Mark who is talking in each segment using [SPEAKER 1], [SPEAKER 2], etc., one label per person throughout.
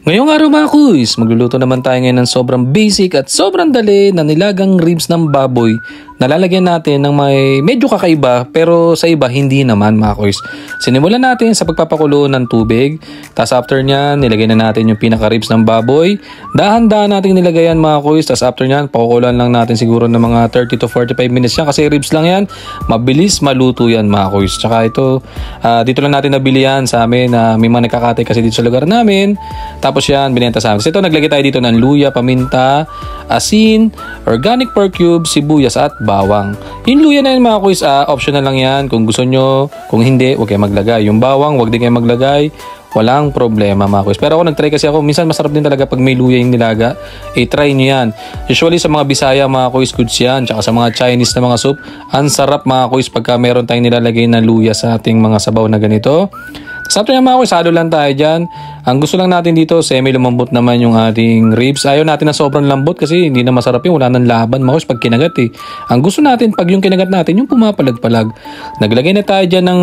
[SPEAKER 1] Ngayong araw mga kuys, magluluto naman tayo ngayon ng sobrang basic at sobrang dali na nilagang ribs ng baboy na lalagyan natin ng may medyo kakaiba pero sa iba hindi naman mga kuys. Sinimulan natin sa pagpapakulo ng tubig, tapos after nyan nilagay na natin yung pinaka ribs ng baboy. Dahan-dahan natin nilagay yan mga kuys, tapos after nyan pakukulan lang natin siguro ng mga 30 to 45 minutes yan kasi ribs lang yan. Mabilis maluto yan mga kuys. Tsaka ito, dito lang natin nabili yan sa amin na may mga nakakatay kasi dito sa lugar namin. Tapos yan, binenta sa amin. So ito, naglagay tayo dito ng luya, paminta, asin, organic pork cubes, sibuyas at bawang. Yung luya na yun mga kuys, optional lang yan. Kung gusto nyo, kung hindi, huwag kayo maglagay. Yung bawang, huwag din kayo maglagay. Walang problema mga kuys. Pero ako nag-try kasi ako, minsan masarap din talaga pag may luya yung nilaga. Try nyo yan. Usually sa mga Bisaya mga kuys, goods yan. Tsaka sa mga Chinese na mga soup, ang sarap mga kuys pagka meron tayong nilalagay na luya sa ating mga sabaw na ganito. Sa after mga kuys, halo lang tayo dyan. Ang gusto lang natin dito, semi-lumambot naman yung ating ribs. Ayaw natin na sobrang lambot kasi hindi na masarap yung wala nang laban mga kuys pag kinagat eh. Ang gusto natin pag yung kinagat natin, yung pumapalag-palag. Naglagay na tayo dyan ng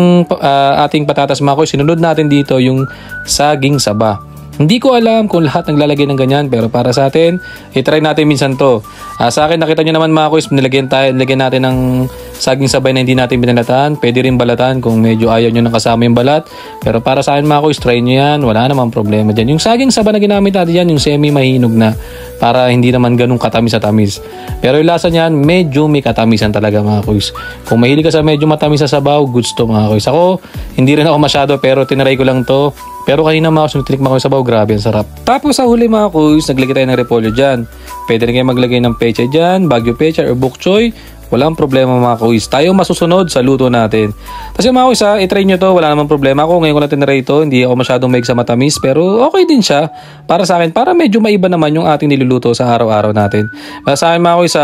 [SPEAKER 1] ating patatas mga kuys. Sinunod natin dito yung saging saba. Hindi ko alam kung lahat naglalagay ng ganyan pero para sa atin, try natin minsan to. Sa akin nakita nyo naman mga kuys, nilagyan natin ng saging sabay na hindi natin binalatan. Pwede rin balatan kung medyo ayaw nyo nang kasama yung balat. Pero para sa akin mga kuys, try nyo yan. Wala namang problema dyan. Yung saging sabay na ginamit natin yan, yung semi-mahinog na para hindi naman ganun katamis at tamis. Pero yung lasa niyan, medyo may katamisan talaga mga kuys. Kung mahilig ka sa medyo matamis sa sabaw, goods to mga kuys. Ako, hindi rin ako masyado pero tinaray ko lang to. Pero kanina mga kuys, tinikman ko yung sabaw, grabe ang sarap. Tapos sa huli mga kuys, naglagay tayo ng repolyo dyan. Pwede rin kayo maglagay ng pecha dyan, bagyo pecha or bok choy. Walang problema mga kuys. Tayo masusunod sa luto natin. Tapos yung mga kuys i-try nyo to. Wala namang problema. Ako ngayon ko na tinaray ito. Hindi ako masyadong maig sa matamis. Pero okay din siya. Para sa akin. Para medyo maiba naman yung ating niluluto sa araw-araw natin. Para sa akin mga kuys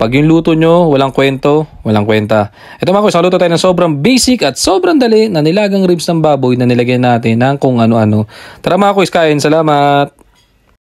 [SPEAKER 1] pag yung luto nyo, walang kwento, walang kwenta. Ito mga kuys, luto tayo ng sobrang basic at sobrang dali na nilagang ribs ng baboy na nilagyan natin ng kung ano-ano. Tara mga kuys, kain. Salamat!